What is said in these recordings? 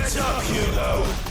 Heads up, Hugo!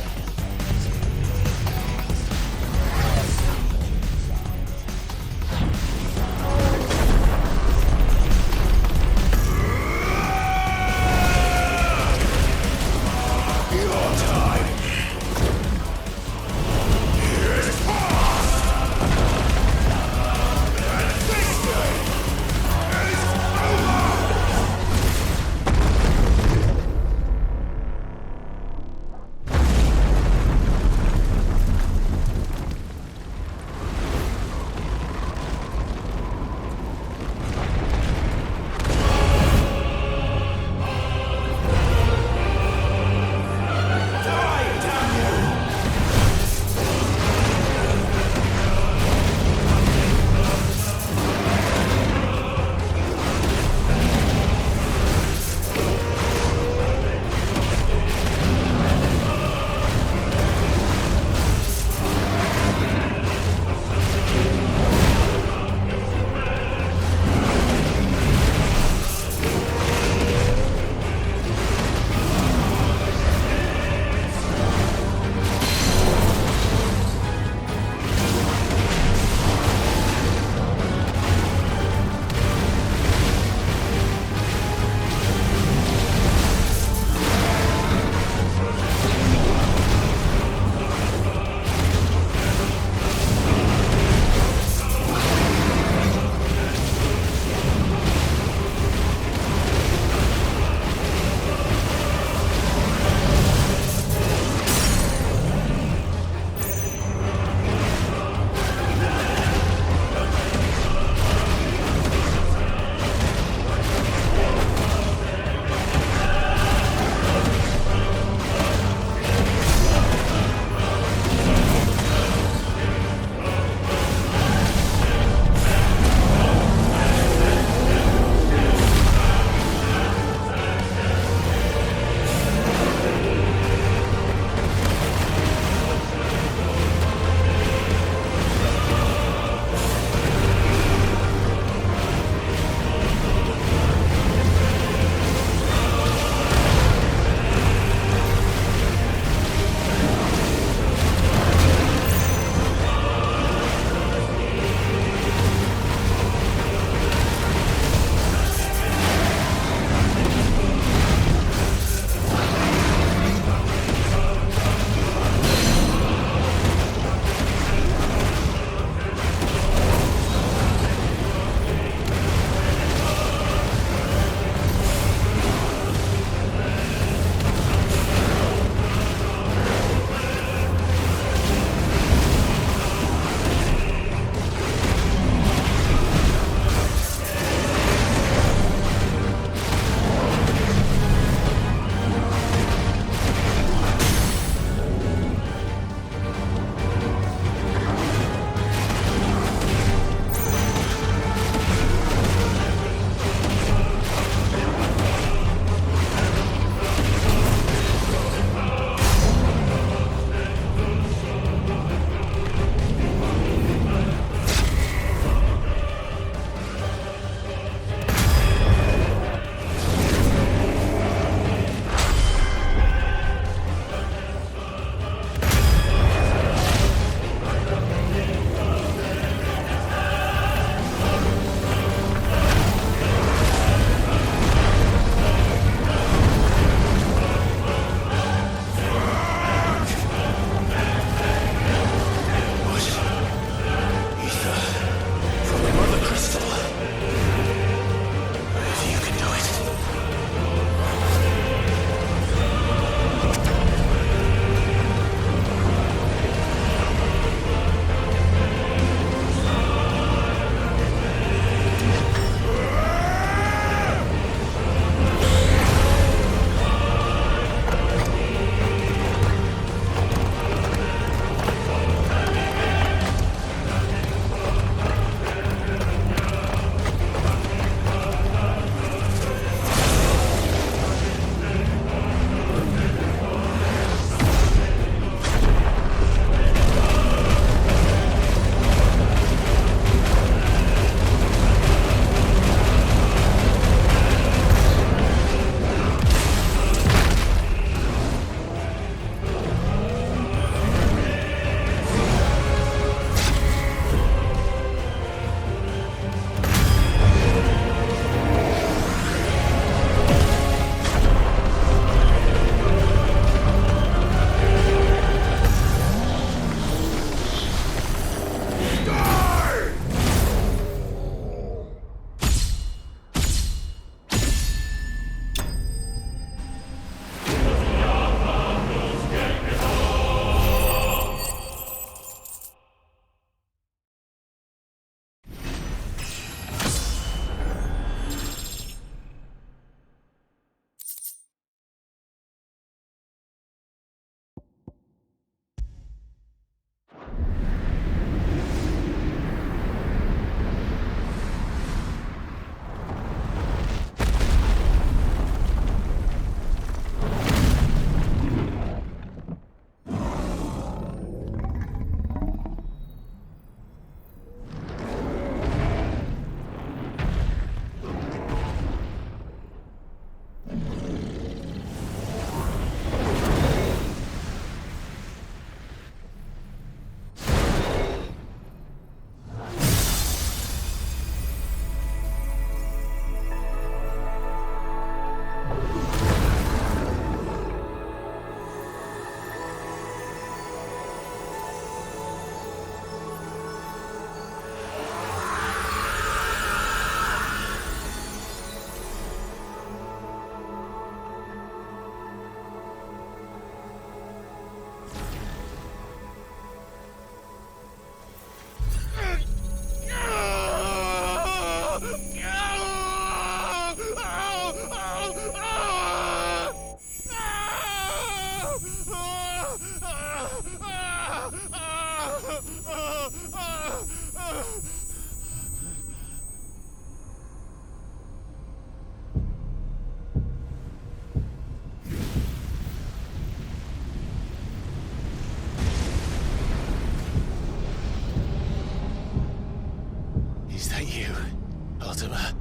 Mortimer.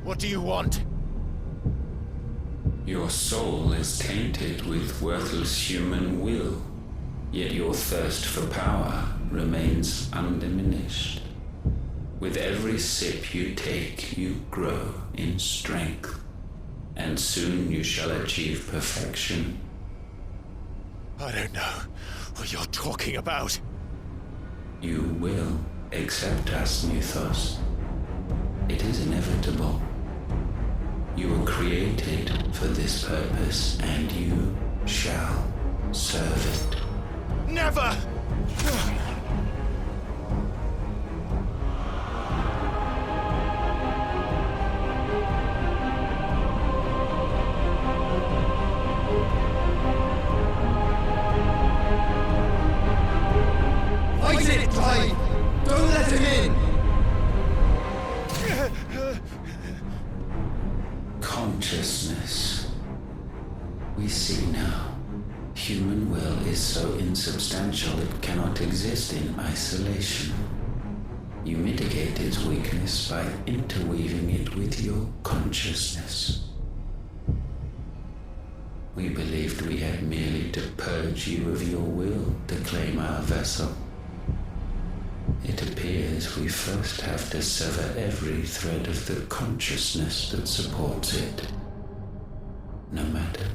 What do you want? Your soul is tainted with worthless human will, yet your thirst for power remains undiminished. With every sip you take, you grow in strength, and soon you shall achieve perfection. I don't know what you're talking about. You will accept us, Mythos. It is inevitable. You were created for this purpose, and you shall serve it. Never! Fight it, Clive! Don't let him in! Consciousness. We see now. Human will is so insubstantial it cannot exist in isolation. You mitigate its weakness by interweaving it with your consciousness. We believed we had merely to purge you of your will to claim our vessel. It appears we first have to sever every thread of the consciousness that supports it. No matter.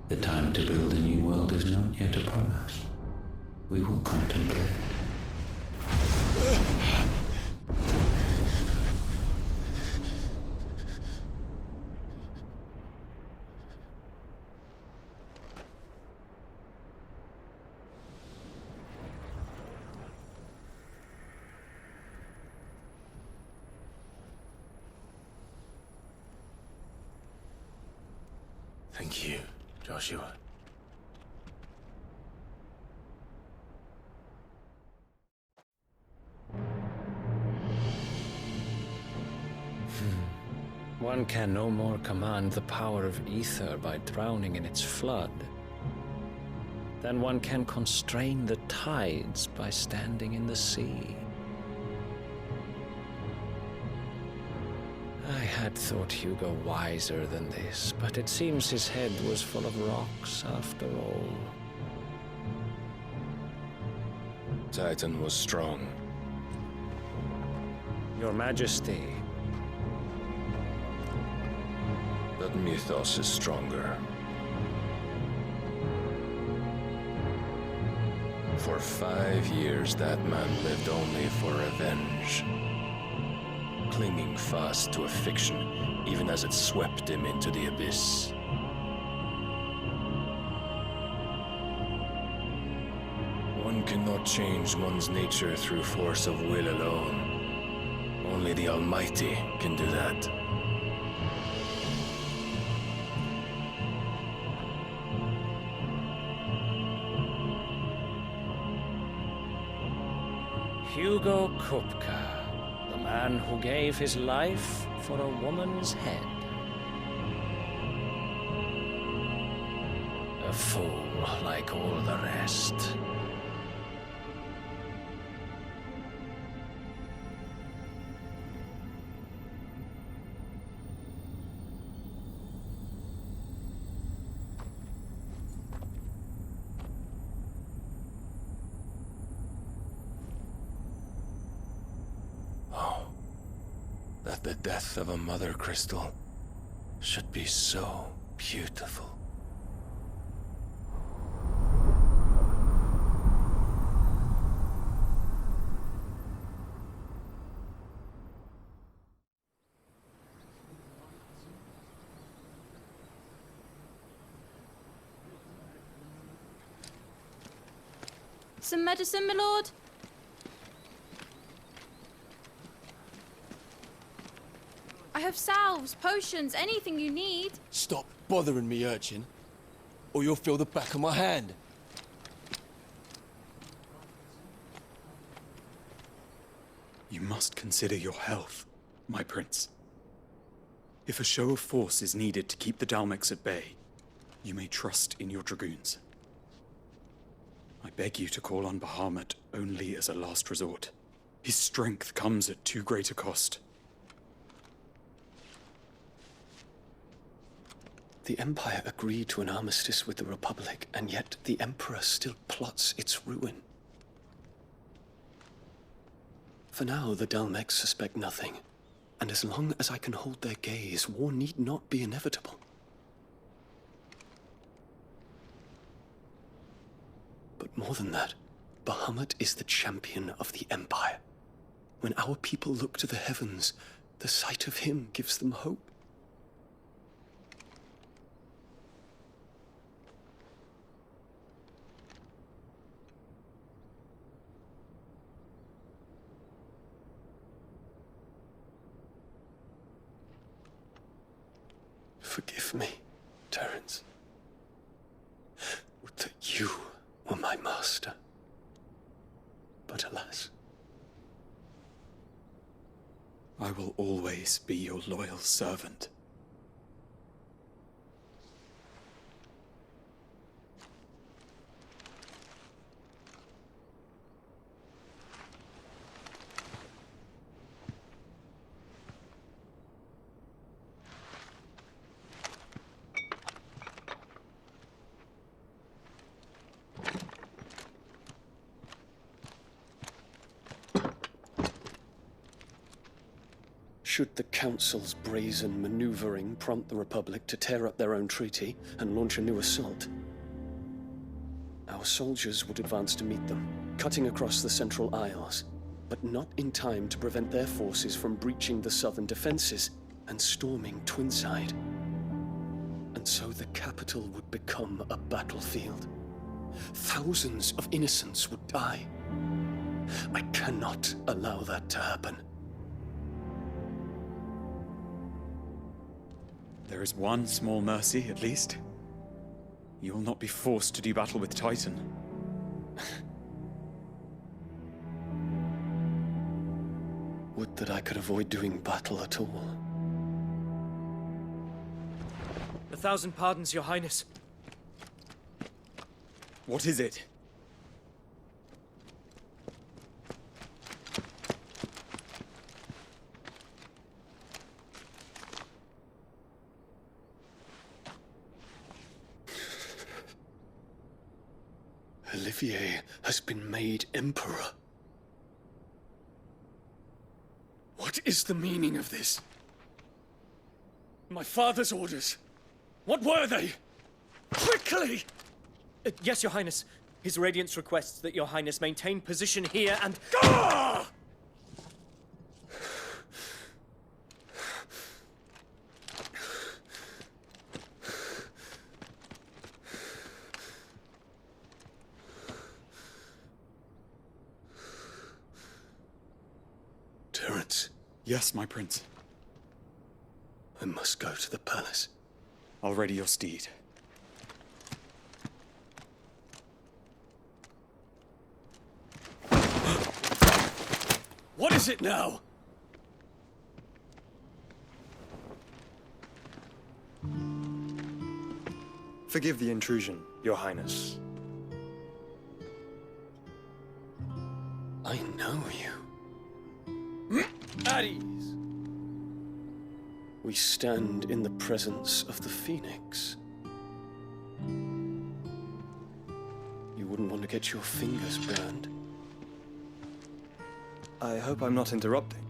The time to build a new world is not yet upon us. We will contemplate. Thank you, Joshua. One can no more command the power of ether by drowning in its flood than one can constrain the tides by standing in the sea. I had thought Hugo wiser than this, but it seems his head was full of rocks after all. Titan was strong. Your Majesty. But Mythos is stronger. For 5 years, that man lived only for revenge. Clinging fast to a fiction, even as it swept him into the abyss. One cannot change one's nature through force of will alone. Only the Almighty can do that. Hugo Kupka, the man who gave his life for a woman's head. A fool like all the rest. That the death of a mother crystal should be so beautiful. Some medicine, my lord? I have salves, potions, anything you need. Stop bothering me, urchin, or you'll feel the back of my hand. You must consider your health, my prince. If a show of force is needed to keep the Dalmex at bay, you may trust in your dragoons. I beg you to call on Bahamut only as a last resort. His strength comes at too great a cost. The Empire agreed to an armistice with the Republic, and yet the Emperor still plots its ruin. For now, the Dalmex suspect nothing, and as long as I can hold their gaze, war need not be inevitable. But more than that, Bahamut is the champion of the Empire. When our people look to the heavens, the sight of him gives them hope. Forgive me, Terence. Would that you were my master. But alas. I will always be your loyal servant. Should the Council's brazen maneuvering prompt the Republic to tear up their own treaty and launch a new assault, our soldiers would advance to meet them, cutting across the Central Isles, but not in time to prevent their forces from breaching the southern defenses and storming Twinside. And so the capital would become a battlefield. Thousands of innocents would die. I cannot allow that to happen. There is one small mercy, at least. You will not be forced to do battle with Titan. Would that I could avoid doing battle at all. 1,000 pardons, Your Highness. What is it? Olivier has been made Emperor. What is the meaning of this? My father's orders. What were they? Quickly! Yes, Your Highness. His Radiance requests that Your Highness maintain position here and... Ah! Terence, Yes, my prince. I must go to the palace. I'll ready your steed. What is it now? Forgive the intrusion, Your Highness. I know you. At ease. We stand in the presence of the Phoenix. You wouldn't want to get your fingers burned. I hope I'm not interrupting.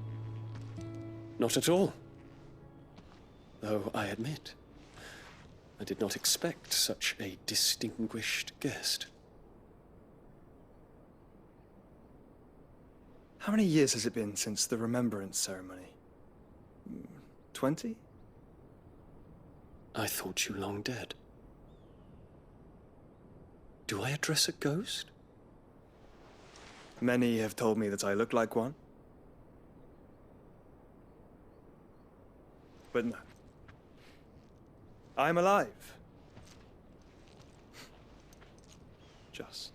Not at all. Though I admit, I did not expect such a distinguished guest. How many years has it been since the Remembrance ceremony? 20? I thought you long dead. Do I address a ghost? Many have told me that I look like one. But no. I'm alive. Just.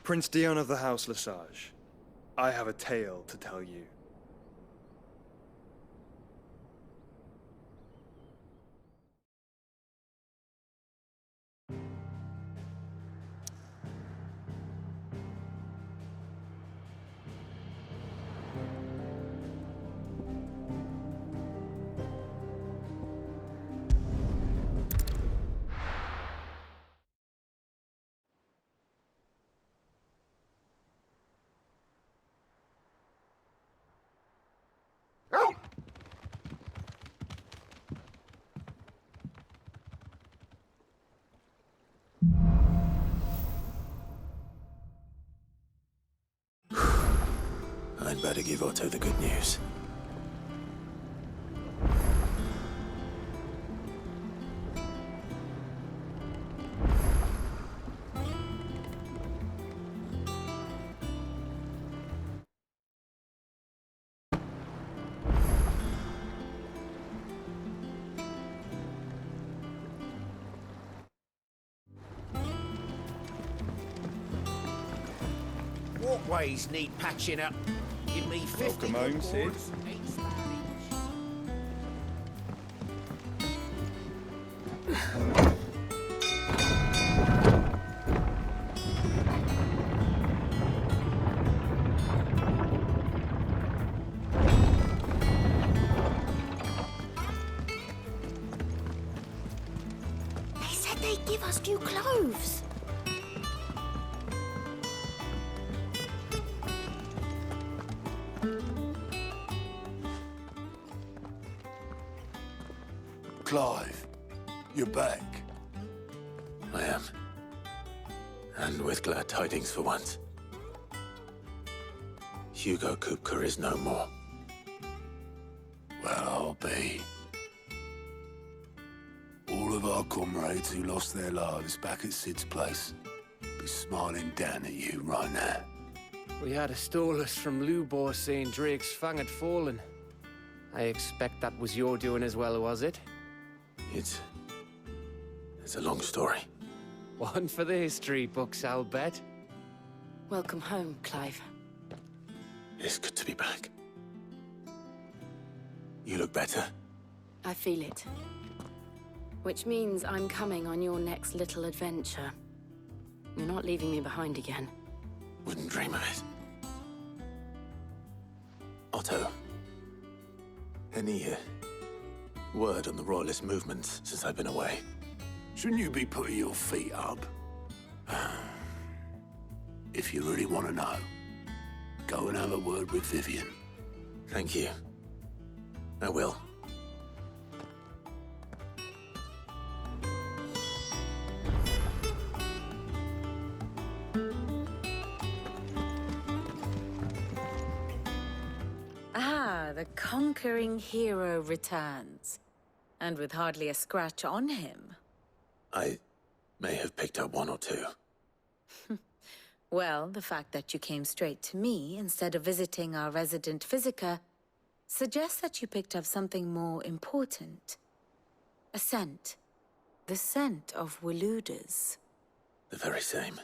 Prince Dion of the House Lesage, I have a tale to tell you. I'd better give Otto the good news. Walkways need patching up. Give me 50 Welcome home, Sid. boards. They said they'd give us new clothes. Clive, you're back. I am. And with glad tidings for once. Hugo Kupka is no more. Well, I'll be. All of our comrades who lost their lives back at Sid's place be smiling down at you right now. We had a stolus from Lubor saying Drake's fang had fallen. I expect that was your doing as well, was it? It's a long story. One for the history books, I'll bet. Welcome home, Clive. It's good to be back. You look better. I feel it. Which means I'm coming on your next little adventure. You're not leaving me behind again. Wouldn't dream of it. Otto. Any word on the Royalist movements since I've been away? Shouldn't you be putting your feet up? If you really want to know, go and have a word with Vivian. Thank you. I will. Ah, the conquering hero returns. And with hardly a scratch on him. I may have picked up one or two. Well, the fact that you came straight to me instead of visiting our resident physiker suggests that you picked up something more important. A scent. The scent of Waludas. The very same.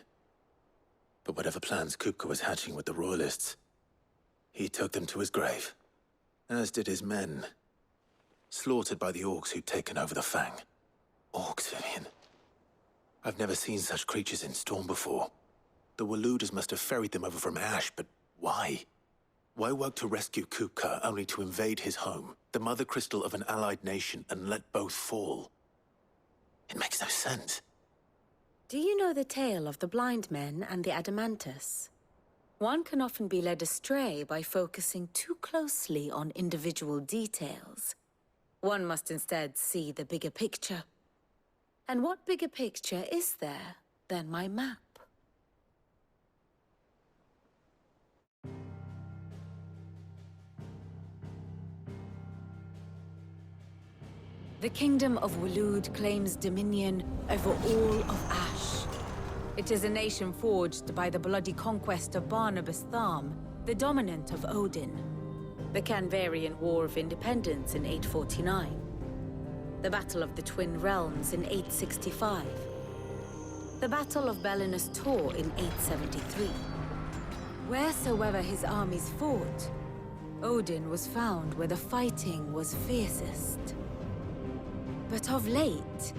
But whatever plans Kupka was hatching with the Royalists, he took them to his grave. As did his men. Slaughtered by the orcs who'd taken over the Fang. Orcs, Vivian. I've never seen such creatures in Storm before. The Waludas must have ferried them over from Ash, but why? Why work to rescue Kupka only to invade his home, the mother crystal of an allied nation, and let both fall? It makes no sense. Do you know the tale of the blind men and the Adamantus? One can often be led astray by focusing too closely on individual details. One must instead see the bigger picture. And what bigger picture is there than my map? The Kingdom of Waloed claims dominion over all of Ash. It is a nation forged by the bloody conquest of Barnabas Tharm, the dominant of Odin. The Canvarian War of Independence in 849. The Battle of the Twin Realms in 865. The Battle of Belinus Tor in 873. Wheresoever his armies fought, Odin was found where the fighting was fiercest. But of late,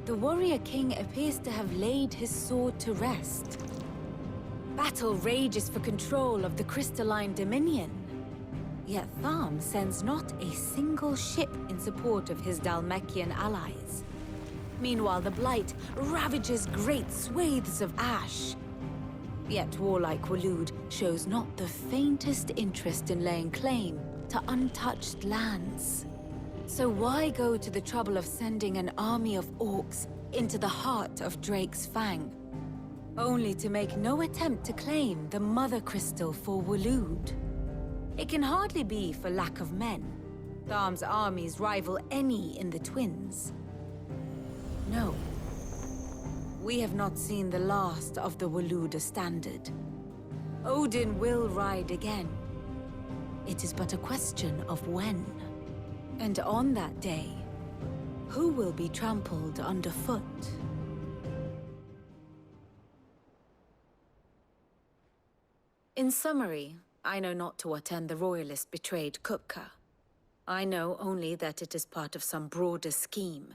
the warrior king appears to have laid his sword to rest. Battle rages for control of the crystalline dominion. Yet Tharm sends not a single ship in support of his Dhalmekian allies. Meanwhile, the Blight ravages great swathes of Ash. Yet warlike Waloed shows not the faintest interest in laying claim to untouched lands. So why go to the trouble of sending an army of orcs into the heart of Drake's Fang, only to make no attempt to claim the Mother Crystal for Waloed? It can hardly be for lack of men. Tharm's armies rival any in the Twins. No. We have not seen the last of the Waloed standard. Odin will ride again. It is but a question of when. And on that day, who will be trampled underfoot? In summary, I know not to what end the Royalist betrayed Kupka. I know only that it is part of some broader scheme.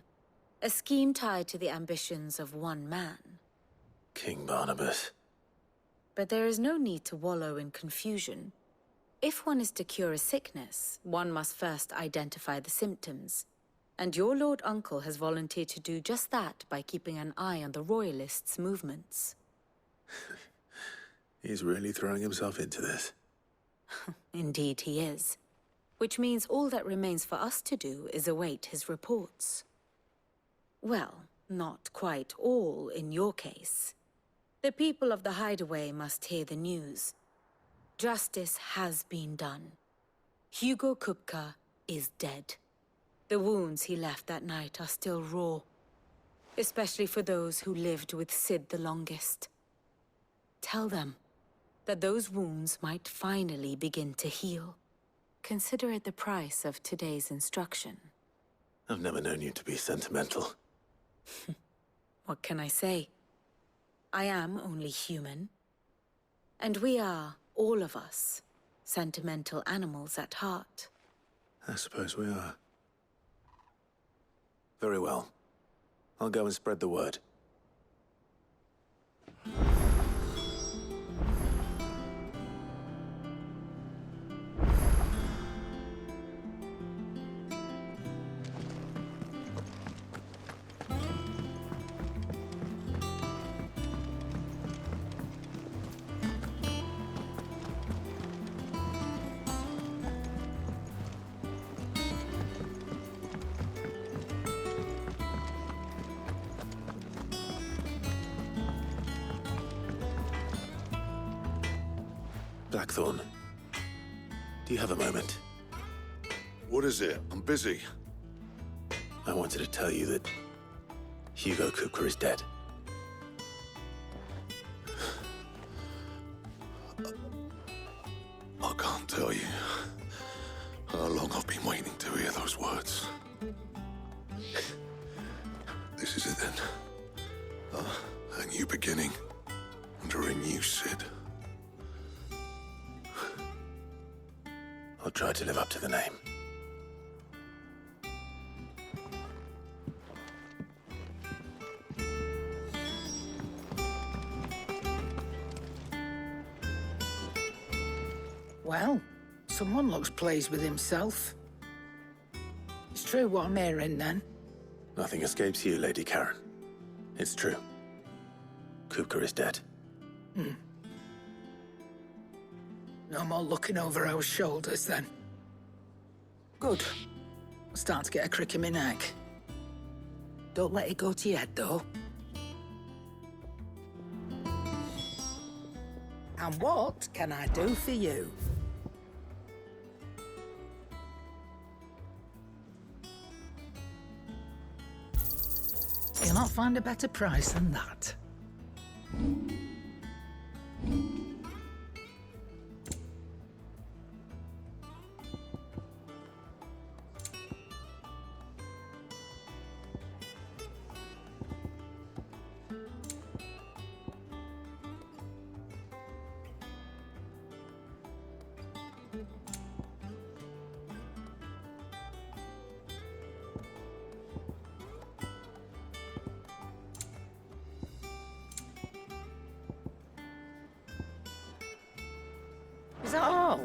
A scheme tied to the ambitions of one man. King Barnabas. But there is no need to wallow in confusion. If one is to cure a sickness, one must first identify the symptoms. And your Lord Uncle has volunteered to do just that by keeping an eye on the Royalists' movements. He's really throwing himself into this. Indeed he is. Which means all that remains for us to do is await his reports. Well, not quite all in your case. The people of the Hideaway must hear the news. Justice has been done. Hugo Kupka is dead. The wounds he left that night are still raw. Especially for those who lived with Sid the longest. Tell them that those wounds might finally begin to heal. Consider it the price of today's instruction. I've never known you to be sentimental. What can I say? I am only human. And we are, all of us, sentimental animals at heart. I suppose we are. Very well. I'll go and spread the word. Blackthorn, do you have a moment? What is it? I'm busy. I wanted to tell you that Hugo Kupka is dead. I can't tell you how long I've been waiting to hear those words. This is it then. A new beginning under a new Sid. I'll try to live up to the name. Well, someone looks pleased with himself. It's true what I'm hearing, then. Nothing escapes you, Lady Karen. It's true. Kupka is dead. No more looking over our shoulders, then. Good. I'm starting to get a crick in my neck. Don't let it go to your head, though. And what can I do for you? You'll not find a better price than that. Is that all?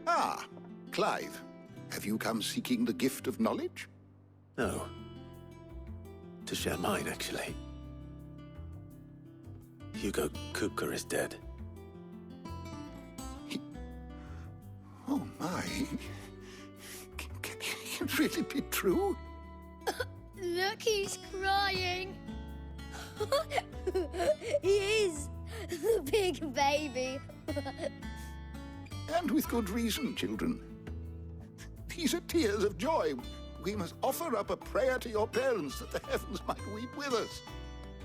Ah, Clive. Have you come seeking the gift of knowledge? No. to share mine, actually. Hugo Kupka is dead. Oh my. Can it really be true? Look, he's crying. He is. The big baby. And with good reason, children. These are tears of joy. We must offer up a prayer to your parents that the heavens might weep with us.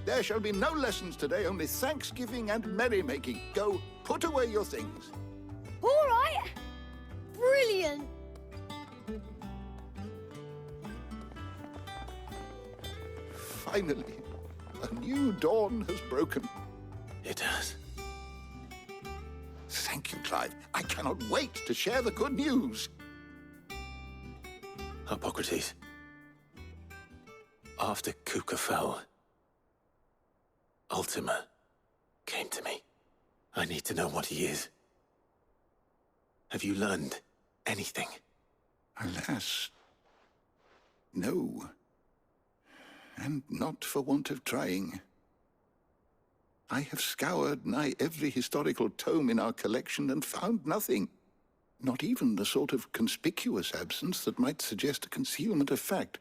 There shall be no lessons today, only thanksgiving and merrymaking. Go, put away your things. All right. Brilliant. Finally, a new dawn has broken. It has. Thank you, Clive. I cannot wait to share the good news. Hippocrates. After Kupka fell, Ultima came to me. I need to know what he is. Have you learned anything? Alas, no. And not for want of trying. I have scoured nigh every historical tome in our collection and found nothing. Not even the sort of conspicuous absence that might suggest a concealment of fact.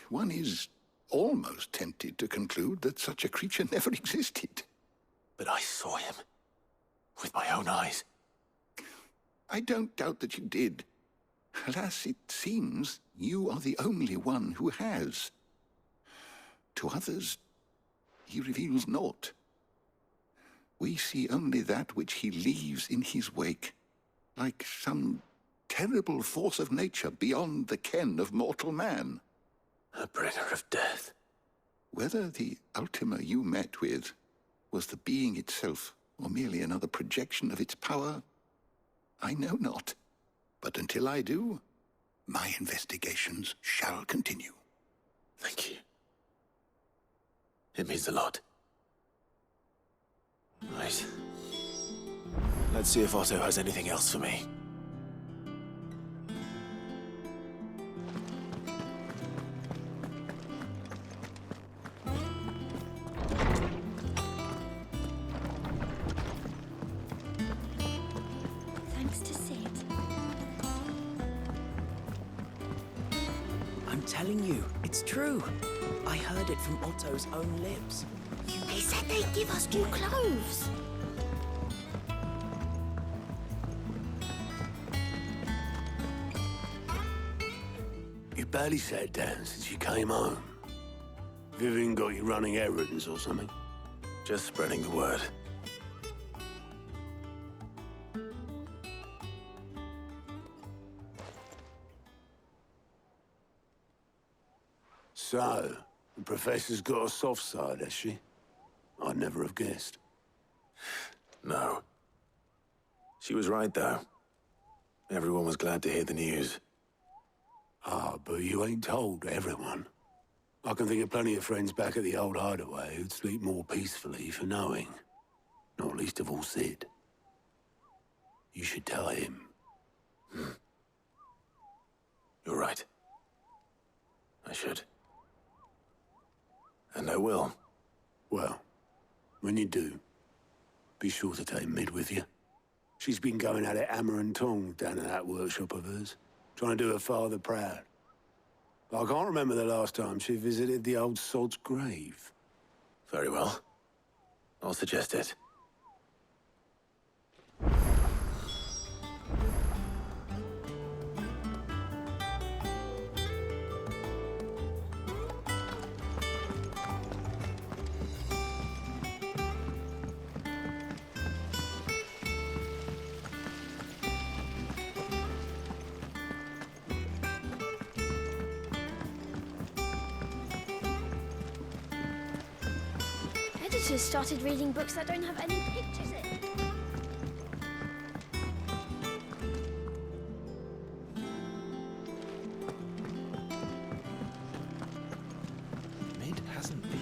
One is almost tempted to conclude that such a creature never existed. But I saw him. With my own eyes. I don't doubt that you did. Alas, it seems you are the only one who has. To others, he reveals naught. We see only that which he leaves in his wake, like some terrible force of nature beyond the ken of mortal man. A bringer of death. Whether the Ultima you met with was the being itself, or merely another projection of its power, I know not. But until I do, my investigations shall continue. Thank you. It means a lot. Right. Let's see if Otto has anything else for me. Thanks to Sid. I'm telling you, it's true. I heard it from Otto's own lips. They said they'd give us new clothes. You barely sat down since you came home. Vivian got you running errands or something? Just spreading the word. So, the Professor's got a soft side, has she? I'd never have guessed. No. She was right, though. Everyone was glad to hear the news. Ah, but you ain't told everyone. I can think of plenty of friends back at the old hideaway who'd sleep more peacefully for knowing. Not least of all Sid. You should tell him. You're right. I should. And I will. Well, when you do, be sure to take Mid with you. She's been going at it hammer and tongs down in that workshop of hers, trying to do her father proud. But I can't remember the last time she visited the old sod's grave. Very well. I'll suggest it. Editors started reading books that don't have any pictures in. Mid hasn't been.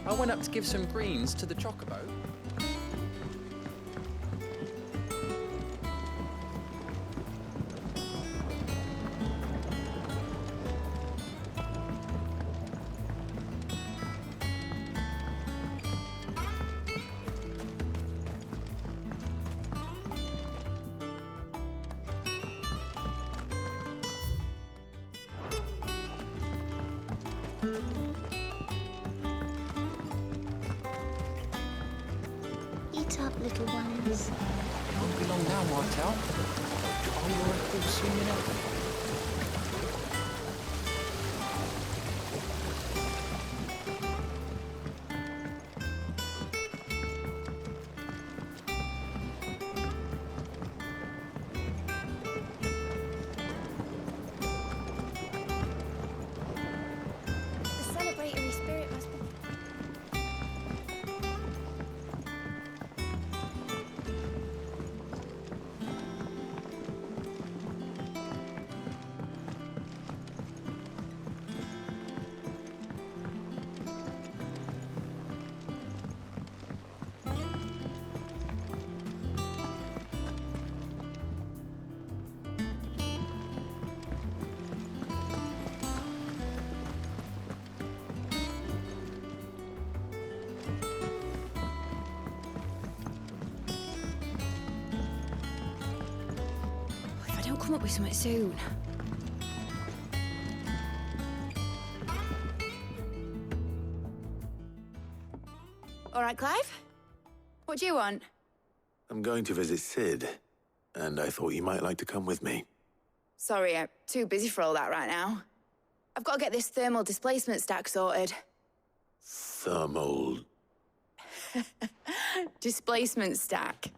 I went up to give some greens to the chocobo. Eat up, little ones. Won't be long now, Martel. Oh, you're a cool soon enough. The celebratory spirit must be... If I don't come up with something soon. All right, Clive? What do you want? I'm going to visit Sid, and I thought you might like to come with me. Sorry, I'm too busy for all that right now. I've got to get this thermal displacement stack sorted. Thermal... Displacement stack.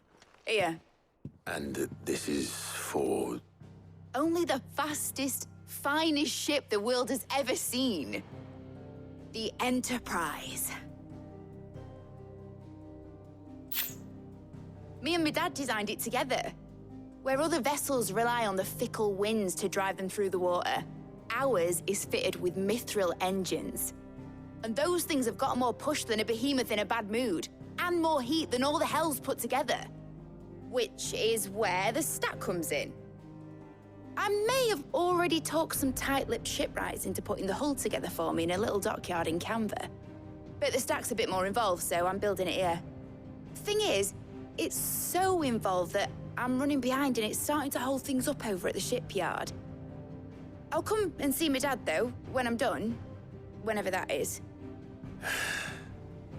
Here. And this is for... Only the fastest, finest ship the world has ever seen. The Enterprise. Me and my dad designed it together. Where other vessels rely on the fickle winds to drive them through the water, ours is fitted with mithril engines. And those things have got more push than a behemoth in a bad mood, and more heat than all the hells put together. Which is where the stack comes in. I may have already talked some tight-lipped shipwrights into putting the hull together for me in a little dockyard in Canva. But the stack's a bit more involved, so I'm building it here. Thing is, it's so involved that I'm running behind and it's starting to hold things up over at the shipyard. I'll come and see my dad, though, when I'm done. Whenever that is.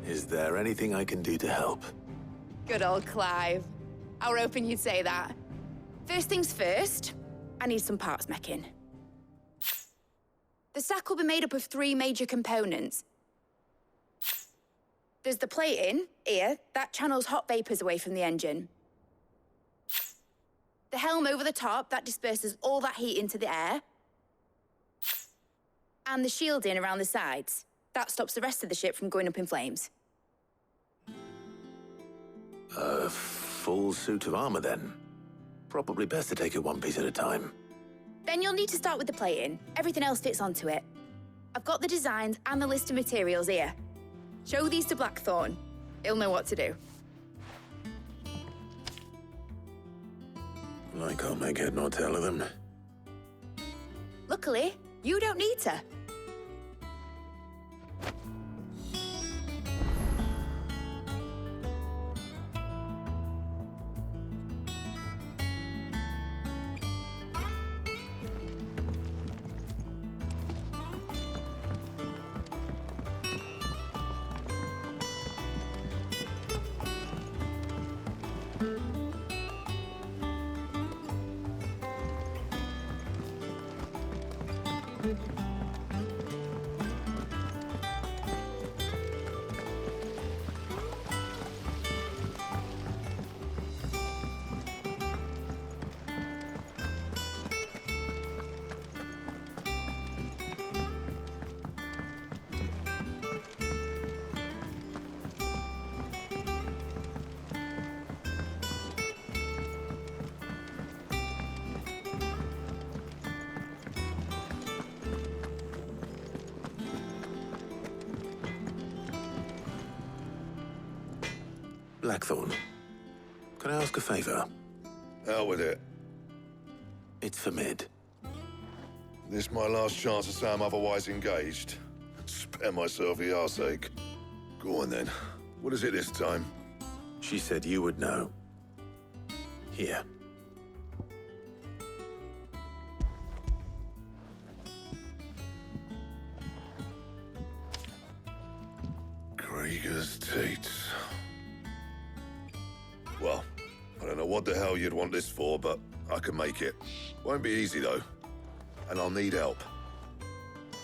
Is there anything I can do to help? Good old Clive. I were hoping you'd say that. First things first, I need some parts meching. The stack will be made up of 3 major components. There's the plating, here, that channels hot vapors away from the engine. The helm over the top, that disperses all that heat into the air. And the shielding around the sides. That stops the rest of the ship from going up in flames. A full suit of armor, then. Probably best to take it one piece at a time. Then you'll need to start with the plating. Everything else fits onto it. I've got the designs and the list of materials here. Show these to Blackthorn. He'll know what to do. I can't make head nor tail of them. Luckily, you don't need to. Blackthorn, can I ask a favor? Out with it. It's for Mid. This my last chance to say I'm otherwise engaged. Spare myself the arseache. Go on then. What is it this time? She said you would know. Here. Krieger's Tates. Well, I don't know what the hell you'd want this for, but I can make it. Won't be easy, though. And I'll need help.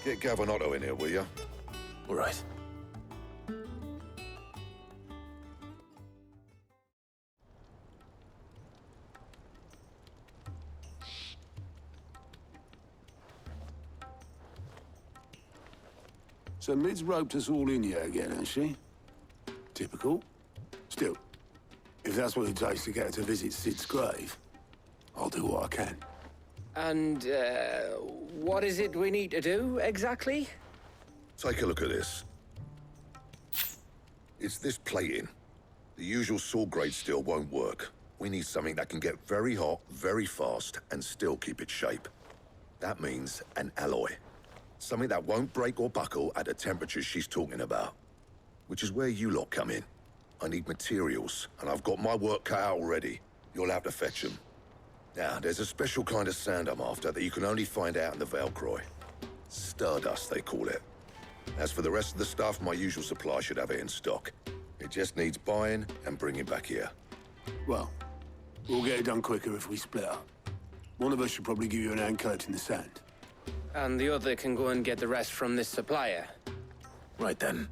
Get Gavinotto in here, will ya? All right. So Mid's roped us all in here again, has she? Typical. Still, if that's what it takes to get her to visit Sid's grave, I'll do what I can. And, what is it we need to do, exactly? Take a look at this. It's this plating. The usual sword grade steel won't work. We need something that can get very hot, very fast, and still keep its shape. That means an alloy. Something that won't break or buckle at the temperatures she's talking about. Which is where you lot come in. I need materials, and I've got my work cut out already. You'll have to fetch them. Now, there's a special kind of sand I'm after that you can only find out in the Valcroy. Stardust, they call it. As for the rest of the stuff, my usual supply should have it in stock. It just needs buying and bringing back here. Well, we'll get it done quicker if we split up. One of us should probably give you an hand coat in the sand. And the other can go and get the rest from this supplier. Right then.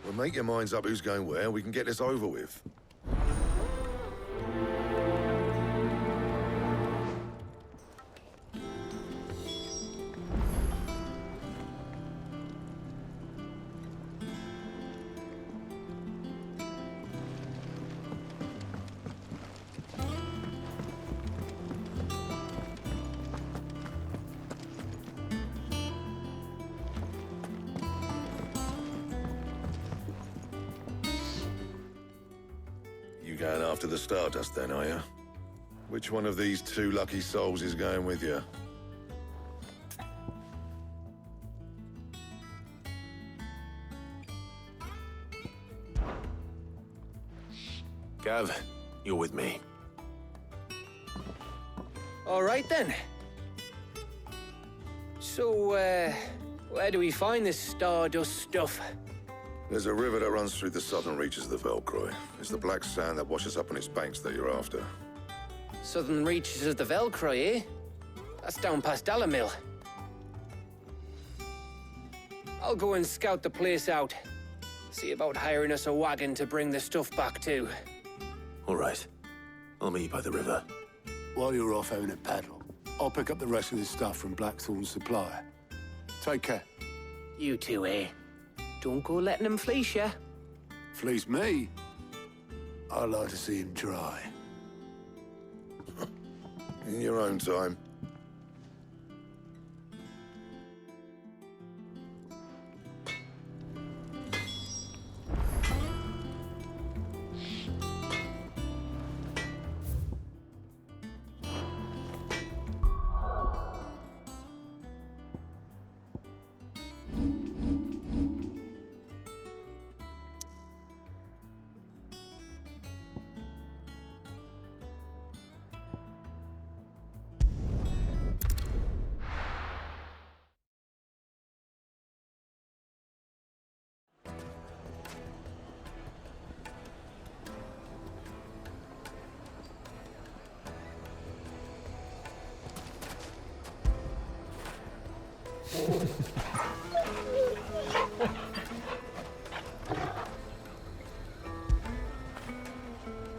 Well, make your minds up who's going where, we can get this over with. Going after the Stardust then, are you? Which one of these two lucky souls is going with you? Gav, you're with me. All right, then. So, where do we find this Stardust stuff? There's a river that runs through the southern reaches of the Valcroy. It's the black sand that washes up on its banks that you're after. Southern reaches of the Valcroy, eh? That's down past Alamil. I'll go and scout the place out. See about hiring us a wagon to bring the stuff back to. All right. I'll meet you by the river. While you're off having a paddle, I'll pick up the rest of this stuff from Blackthorn's supplier. Take care. You two, eh? Don't go letting him fleece ya. Fleece me? I'd like to see him try. In your own time.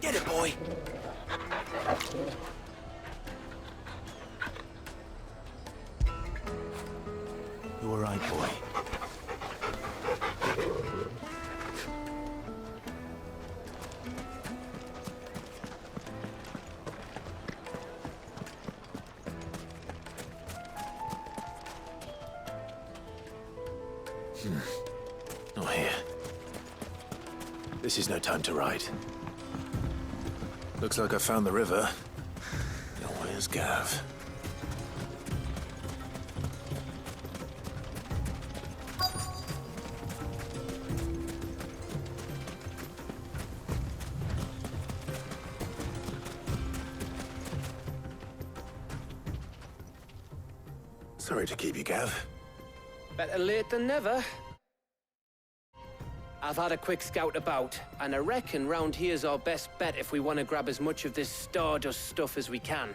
Get it, boy! You all right, boy? Not here. This is no time to ride. Looks like I found the river. Now where's Gav? Sorry to keep you, Gav. Better late than never. I've had a quick scout about, and I reckon round here's our best bet if we want to grab as much of this Stardust stuff as we can.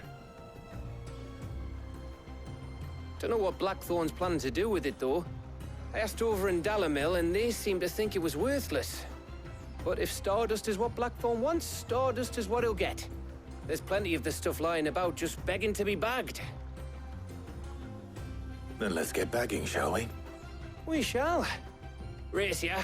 Don't know what Blackthorn's planning to do with it, though. I asked over in Dalamil, and they seem to think it was worthless. But if Stardust is what Blackthorn wants, Stardust is what he'll get. There's plenty of the stuff lying about just begging to be bagged. Then let's get bagging, shall we? We shall. Race ya.